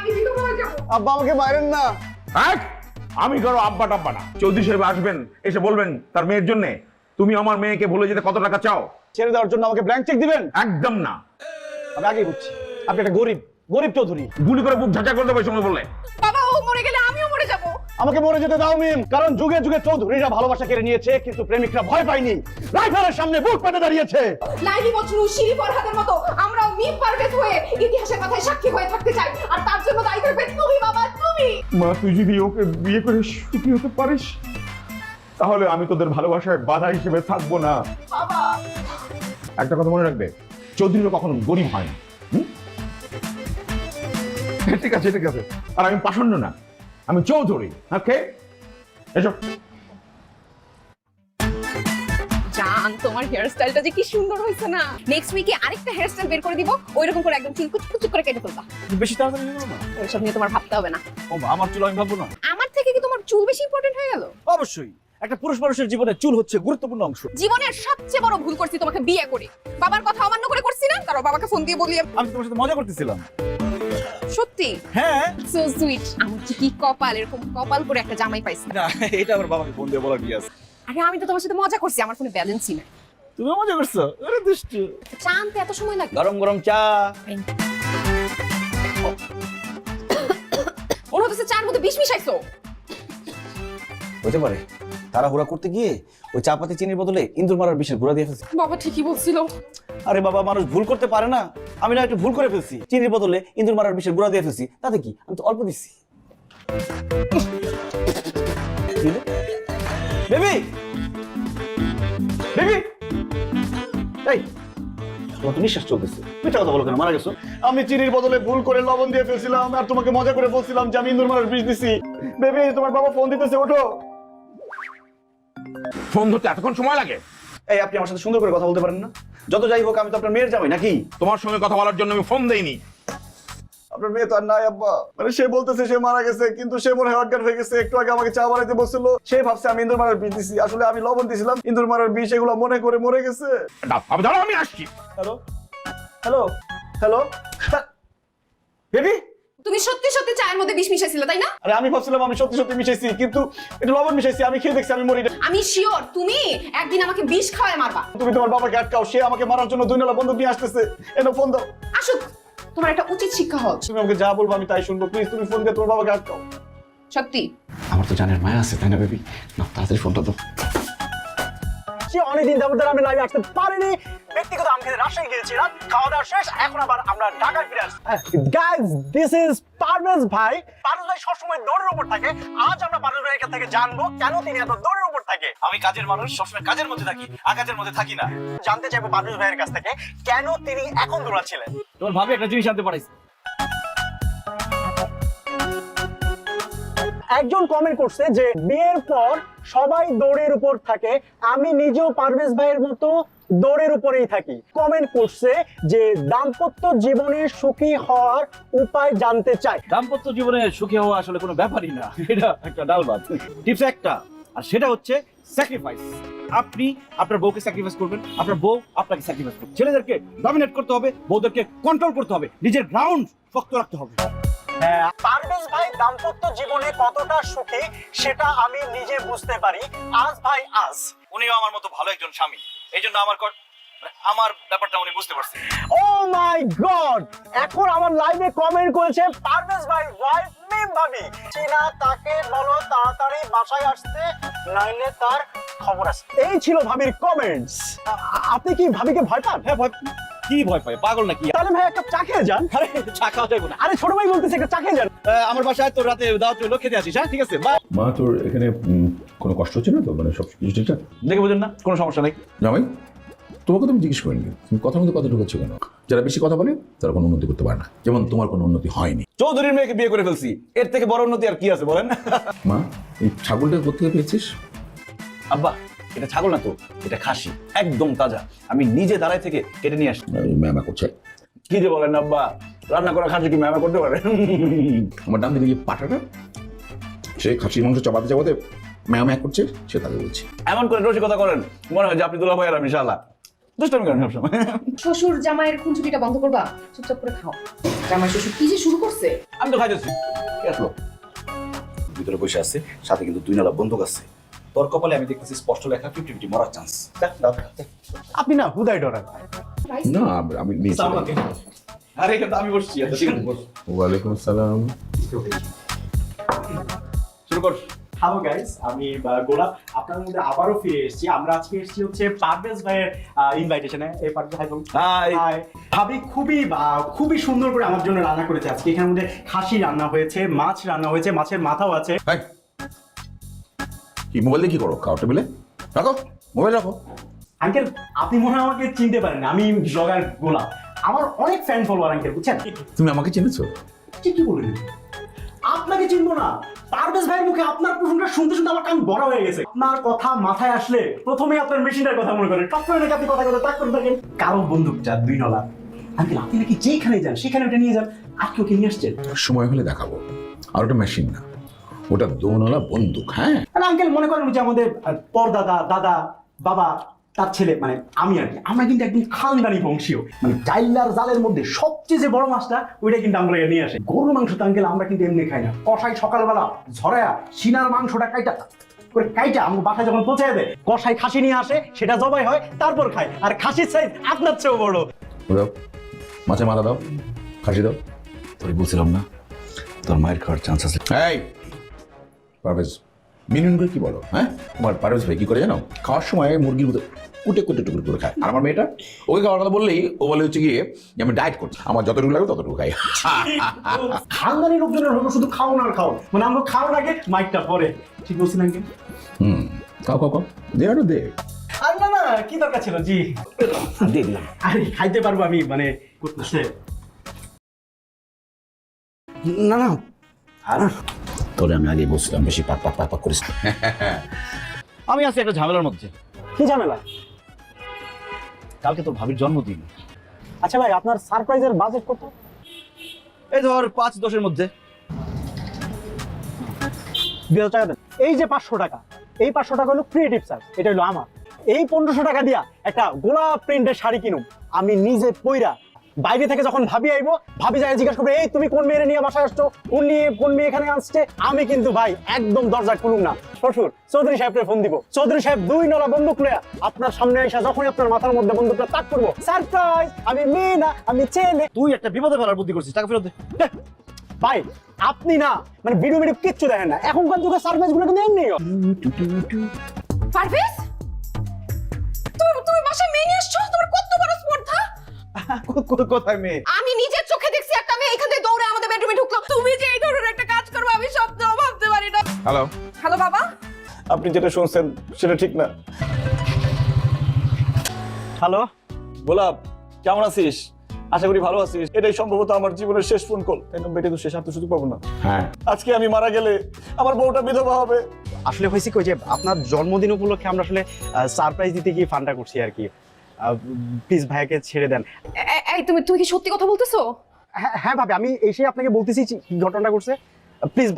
আমি বিধবা হয়ে যাব। আব্বা আমাকে মারেন না। আমি কারো আব্বা টাব্বা না। চৌধুরী সাহেব আসবেন, এসে বলবেন তার মেয়ের জন্য তুমি আমার মেয়েকে ভুলে যেতে কত টাকা চাও। ছেড়ে দেওয়ার জন্য আমাকে ব্ল্যাঙ্ক চেক দিবেন? একদম না। আমি আগেই বুঝছি আপনি একটা গরিব চৌধুরী। গুলি করে বুক ঝাঁচা করে দেবে সময় বললে। বাবা ও মরে গেলে আমিও মরে যাব। আমাকে মরে যেতে দাও মিম, কারণ যুগে যুগে চৌধুরীরা ভালোবাসা কেড়ে নিয়েছে, কিন্তু প্রেমিকরা ভয় পায়নি, রাইফেলের সামনে বুক পেতে দাঁড়িয়েছে। লাইলি মজনু, শিরি ফরহাদের মতো আমরাও মিম পারভেজ হয়ে ইতিহাসের কথায় সাক্ষী হয়ে থাকতে চাই, আর তার জন্য দায়ী থাকবে তুমি বাবা, তুমি। মা তুই যদি ওকে বিয়ে করে সুখী হতে পারিস তাহলে আমি তোদের ভালোবাসায় বাধা হিসেবে থাকবো না। বাবা একটা কথা মনে রাখবে, চৌধুরীরা কখনো গরিব হয় না। ঠিক আছে ঠিক আছে, আর আমি পাষণ্ড না, আমি চৌধুরী। ওকে এসো। জান তোমার হেয়ার স্টাইলটা যে কি সুন্দর হয়েছে না। নেক্সট উইকে আরেকটা হেয়ার স্টাইল বের করে দিব, ওইরকম করে একদম চুল কুচকুচ করে কেটে ফেলবা। বেশি তাড়াতাড়ি নিয়ে না, ওইসব নিয়ে তোমার ভাবতে হবে না। ও আমার চুল আমি ভাববো না। আমার থেকে কি তোমার চুল বেশি ইম্পর্টেন্ট হয়ে গেল? অবশ্যই, একটা পুরুষ মানুষের জীবনে চুল হচ্ছে গুরুত্বপূর্ণ অংশ। জীবনের সবচেয়ে বড় ভুল করছি তোমাকে বিয়ে করে। বাবার কথা অমান্য করে করছি না, কারণ বাবাকে ফোন দিয়ে বলি আমি তোমার সাথে মজা করতেছিলাম। সত্যি? হ্যাঁ। So sweet. আমার যে কি কপাল, এরকম কপাল করে একটা জামাই পাইছি। না, এটা আমার বাবাকে ফোন দিয়ে বলা কি আছে। আরে আমি তো তোমার সাথে মজা করছি, আমার ফোনে ব্যালেন্সই নাই। তুমি মজা করছো? আরে দুষ্টু। চা আনতে এত সময় লাগে? গরম গরম চা। মনে হচ্ছে চার মধ্যে বিষ মিশাইছো। হতে পারে তাড়াহুড়া করতে গিয়ে ওই চা পাতি চিনির বদলে ইন্দুর মারার বিষের গুঁড়া দিয়ে ফেলছি। বাবা ঠিকই বলছিল। আরে বাবা, মানুষ ভুল করতে পারে না। আমি না একটু ভুল করে ফেলছি, চিনির বদলে ইন্দুর মারার বিষের গুঁড়া দিয়ে ফেলছি, তাতে কি? আমি তো অল্প দিচ্ছি। বেবি বেবি, এই তোমার তো নিঃশ্বাস চলতেছে, মিথ্যা কথা বলো কেন? মারা গেছো? আমি চিনির বদলে ভুল করে লবণ দিয়ে ফেলছিলাম, আর তোমাকে মজা করে বলছিলাম যে আমি ইন্দুর মারার বিষ দিছি। বেবি তোমার বাবা ফোন দিতেছে, ওঠো। ফোন ধরতে এতক্ষণ সময় লাগে? এই আপনি আমার সাথে সুন্দর করে কথা বলতে পারেন না? যত যাই হোক আমি তো আপনার মেয়ের জামাই নাকি? তোমার সঙ্গে কথা বলার জন্য আমি ফোন দেইনি। আপনার মেয়ে তো আর নাই আব্বা। মানে সে বলতেছে সে মারা গেছে, কিন্তু সে মনে হয় অজ্ঞান হয়ে গেছে। একটু আগে আমাকে চা বানাইতে বলছিল, সে ভাবছে আমি ইন্দুর মারার বিষ দিছি, আসলে আমি লবণ দিছিলাম। ইন্দুর মারার বিষ এগুলো মনে করে মরে গেছে। দাঁড়াও আমি আসছি। হ্যালো হ্যালো হ্যালো বেবি, তুমি সত্যি সত্যি চায়ের মধ্যে বিষ মিশাইছিলে তাই না? আরে আমি ভাবছিলাম আমি সত্যি সত্যি মিশাইছি, কিন্তু এটা লবণ মিশাইছি। আমি খেয়ে দেখছি আমি মরি না। আমি শিওর তুমি একদিন আমাকে বিষ খাওয়ায় মারবা। তুমি তোমার বাবাকে আটকাও, সে আমাকে মারার জন্য 2 নালা বন্দুক নিয়ে আসতেছে। এনো ফোন দাও। আসুক, তোমার একটা উচিত শিক্ষা হওয়া উচিত। তুমি আমাকে যা বলবো আমি তাই শুনবো। প্লিজ তুমি ফোন দিয়ে তোমার বাবাকে আটকাও। সত্যি আমার তো জানের মায়া আছে তাই না বেবি? না, তাড়াতাড়ি ফোনটা দাও। সে অনেকদিন যাবত ধরে আমি লাইভে আসতে পারিনি। ব্যক্তিগত আমি রাজশাহী গিয়েছিলাম, খাওয়া দাওয়া শেষ, এখন আবার আমরা ঢাকায় ফিরে আসছি। গাইস, দিস ইজ পারভেজ ভাই। পারভেজ ভাই সবসময় দৌড়ের উপর থাকে। আজ আমরা পারভেজ ভাইয়ের কাছ থেকে জানবো কেন তিনি এত দৌড়ের উপর থাকে। আমি কাজের মানুষ, সবসময় কাজের মধ্যে থাকি, আকাজের মধ্যে থাকি না। জানতে চাইবো পারভেজ ভাইয়ের কাছ থেকে কেন তিনি এখন দৌড়াচ্ছিলেন। তোমার ভাবি একটা জিনিস জানতে পারিস। একজন কমেন্ট করছে যে বিয়ের পর সবাই দৌড়ের উপর থাকে, আমি নিজেও পারভেজ ভাইয়ের মতো দৌড়ের উপরেই থাকি। কমেন্ট করছে যে দাম্পত্য জীবনে সুখী হওয়ার উপায় জানতে চাই। দাম্পত্য জীবনে সুখী হওয়া আসলে কোনো ব্যাপারই না, এটা একটা ডাল ভাত। টিপস একটা, আর সেটা হচ্ছে স্যাক্রিফাইস। আপনি আপনার বউকে স্যাক্রিফাইস করবেন, আপনার বউ আপনাকে স্যাক্রিফাইস করবে। ছেলেদেরকে ডমিনেট করতে হবে, বউদেরকে কন্ট্রোল করতে হবে, নিজের গ্রাউন্ড শক্ত রাখতে হবে। পারভেজ ভাই দাম্পত্য জীবনে কতটা সুখী সেটা আমি নিজে বুঝতে পারি। আজ ভাই আজ উনিও আমার মতো ভালো একজন স্বামী, এই জন্য আমার ব্যাপারটা উনি বুঝতে পারছেন। ও মাই গড, এখন আমার লাইভে কমেন্ট করেছে পারভেজ ভাই ওয়াইফ মিম ভাবি। চিনা তাকে বলো তাড়াতাড়ি বাসায় আসতে, নাইলে তার খবর আছে। এই ছিল ভাবির কমেন্টস। আপনি কি ভাবিকে ভয় পান? হ্যাঁ, ভয় কি ভয় পায়, পাগল নাকি? তাহলে ভাই একটা চা খেয়ে যান। আরে চা খাওয়া যাবে না। আরে ছোট ভাই বলতেছে একটা চা খেয়ে যান। আমার বাসায় তোর রাতে দাওয়াত হলো, খেতে আসিস। হ্যাঁ ঠিক আছে, বাই। মা তোর এখানে কোনো কষ্ট হচ্ছে না তো? মানে সব কিছু ঠিকঠাক? দেখে বোঝেন না, কোনো সমস্যা নেই। জামাই তোমাকে তো আমি জিজ্ঞেস করিনি, তুমি কথার মধ্যে কথা ঢুকাচ্ছ কেন? যারা বেশি কথা বলে তারা কোনো উন্নতি করতে পারে না, যেমন তোমার কোনো উন্নতি হয়নি। চৌধুরীর মেয়েকে বিয়ে করে ফেলছি, এর থেকে বড় উন্নতি আর কি আছে বলেন? মা এই ছাগলটা কোথেকে পেয়েছিস? আব্বা এটা ছাগল না তো, এটা খাসি, একদম তাজা। আমি নিজে দাঁড়াই থেকে কেটে নিয়ে আসি। ম্যামা করছে। কি যে বলেন আব্বা, রান্না করা খাসি কি ম্যামা করতে পারে? আমার ডান দিকে যে পাটাটা, সে খাসির মাংস চাপাতে চাপাতে ম্যামা করছে, সে তাকে বলছে। এমন করে রসিকতা করেন মনে হয় যে আপনি দুলা ভাই আর আমি শালা। দুষ্টামি করেন সবসময়। শ্বশুর জামাইয়ের খুনসুটিটা বন্ধ করবা, চুপচাপ করে খাও। জামাই শ্বশুর কি যে শুরু করছে? আমি তো খাইতেছি আসলো ভিতরে বসে আছে, সাথে কিন্তু 2 নালা বন্দুক আছে। তোর কপালে আমি দেখতেছি স্পষ্ট লেখা 50-50 মরার চান্স। আপনি না হুদাই ডরান। না আমি নিচে আরে কিন্তু আমি বসছি, এত ঠিক আছে বস। ওয়ালাইকুম আসসালাম। শুরু কর। হ্যালো গাইস, আমি গোলাপ আপনার মধ্যে আবারও ফিরে এসেছি। আমরা আজকে এসেছি হচ্ছে পারভেজ ভাইয়ের ইনভাইটেশনে। এই পারভেজ ভাই বলুন। হাই। হাই। ভাবি খুবই সুন্দর করে আমার জন্য রান্না করেছে আজকে। এখানের মধ্যে খাসি রান্না হয়েছে, মাছ রান্না হয়েছে, মাছের মাথাও আছে। এই, কি মোবাইল দিয়ে কি করো? খাওয়ার টেবিলে রাখো, মোবাইল রাখো। আঙ্কেল, আপনি মনে হয় আমাকে চিনতে পারেন না। আমি ব্লগার গোলাপ। আমার অনেক ফ্যান ফলোয়ার আঙ্কেল, বুঝছেন? তুমি আমাকে চিনেছো? কি বলেন? আপনাকে চিনবো না? পারভেজ ভাইয়ের মুখে আপনার প্রশংসা শুনতে শুনতে আমার কান বড় হয়ে গেছে। আপনার কথা মাথায় আসলে প্রথমেই আপনার মেশিনটার কথা মনে করেন। টপ করে নাকি আপনি কথা তাক করে থাকেন। কারো বন্দুকটা 2 নলা। আঙ্কেল, আপনি নাকি যেখানে যান সেখানে ওটা নিয়ে যান। আজকে ওকে নিয়ে আসছেন? সময় হলে দেখাবো। আর ওটা মেশিন না, ওটা দোনলা বন্দুক। হ্যাঁ আর আঙ্কেল মনে করেন যে আমাদের পরদাদা, দাদা, বাবা, তার ছেলে, মানে আমি আর কি, আমরা কিন্তু একদম খানদানি বংশীয়। মানে জাইলার জালের মধ্যে সবচেয়ে যে বড় মাছটা ওইটা কিন্তু আমরা নিয়ে আসি। গরুর মাংসটা আঙ্কেল আমরা কিন্তু এমনি খাই না। কষাই সকালবেলা ঝরায়া সিনার মাংসটা কাইটা আমার বাসায় যখন পৌঁছে দেয়, কষাই খাসি নিয়ে আসে, সেটা জবাই হয়, তারপর খায়। আর খাসির সাইজ আপনার চেয়েও বড়। দাও, মাছের মাথা দাও, খাসি দাও। তোরে বলছিলাম না তোর মায়ের খাওয়ার চান্স আছে। এই পারভেজ, মিনুন করে কি বলো? হ্যাঁ, তোমার পারভেজ ভাই কি করে জানো? খাওয়ার সময় মুরগির মতো কুটে কুটে টুকরো করে খায়। আর আমার মেয়েটা ওকে খাওয়ার কথা বললেই ও বলে হচ্ছে গিয়ে যে আমি ডায়েট করছি, আমার যতটুকু লাগে ততটুকু খাই। খানদানি লোকজনের হলো শুধু খাও না খাও, মানে আমরা খাও আগে মাইকটা পরে। ঠিক বলছেন আঙ্কেল? খাও খাও খাও, দে আরো দে। আর না না, কি দরকার ছিল? জি দিয়ে দিলাম। আরে খাইতে পারবো আমি, মানে করতেছে না না তোরে আমি আগে বলছিলাম বেশি পাক পাক পাক পাক করিস না। আমি আছি একটা ঝামেলার মধ্যে। কি ঝামেলা? কালকে তোর ভাবির জন্মদিন। আচ্ছা ভাই, আপনার সারপ্রাইজের বাজেট কত? এই ধর 5-10-এর মধ্যে। 2000 টাকা দেন। এই যে 500 টাকা, এই 500 টাকা হলো ক্রিয়েটিভ চার্জ, এটা হলো আমার। এই 1500 টাকা দিয়া একটা গোলাপ প্রিন্টের শাড়ি কিনুম আমি নিজে পইরা। বাইরে থেকে যখন ভাবি আইবো, ভাবি যায় জিজ্ঞাসা করবে, এই তুমি কোন মেয়ে নিয়ে বাসায় আসছো, কোন মেয়ে এখানে আসছে। আমি কিন্তু ভাই একদম দরজা খুলুম না, শ্বশুর চৌধুরী সাহেবকে ফোন দিব। চৌধুরী সাহেব 2 নলা বন্দুক লয়া আপনার সামনে এসে যখনই আপনার মাথার মধ্যে বন্দুকটা তাক করবো, সারপ্রাইজ, আমি মেয়ে না আমি ছেলে। তুই একটা বিপদে ফেলার বুদ্ধি করছিস, টাকা ফেরত দে। ভাই আপনি না, মানে ভিডিও কিচ্ছু দেখেন না। এখনকার যুগে সারপ্রাইজ গুলো কিন্তু এমনি। পারভেজ, তুমি বাসায় মেয়ে নিয়ে আসছো? তোমার কত বড় স্পর্ধা! কোথায় মেয়ে? আমি নিজের চোখে দেখছি একটা মেয়ে এখান থেকে দৌড়ে আমাদের বেডরুমে ঢুকলো। তুমি যে এই ধরনের একটা কাজ করবে আমি স্বপ্নেও ভাবতে পারি না। হ্যালো, হ্যালো বাবা। আপনি যেটা শুনছেন সেটা ঠিক না। হ্যালো গোলাপ, কেমন আছিস? আশা করি ভালো আছিস। এটাই সম্ভবত আমার জীবনের শেষ ফোন কল। একদম বেটে তো শেষ, আর তো সুযোগ পাবো না। হ্যাঁ আজকে আমি মারা গেলে আমার বউটা বিধবা হবে। আসলে হয়েছে কি, যে আপনার জন্মদিন উপলক্ষে আমরা আসলে সারপ্রাইজ দিতে গিয়ে ফান্ডটা করছি আর কি। প্লিজ ভাইয়াকে ছেড়ে দেন। এই তুমি কি সত্যি কথা বলতেছো? হ্যাঁ ভাবি, আমি এসে আপনাকে বলতেছি কি ঘটনাটা করছে। প্লিজ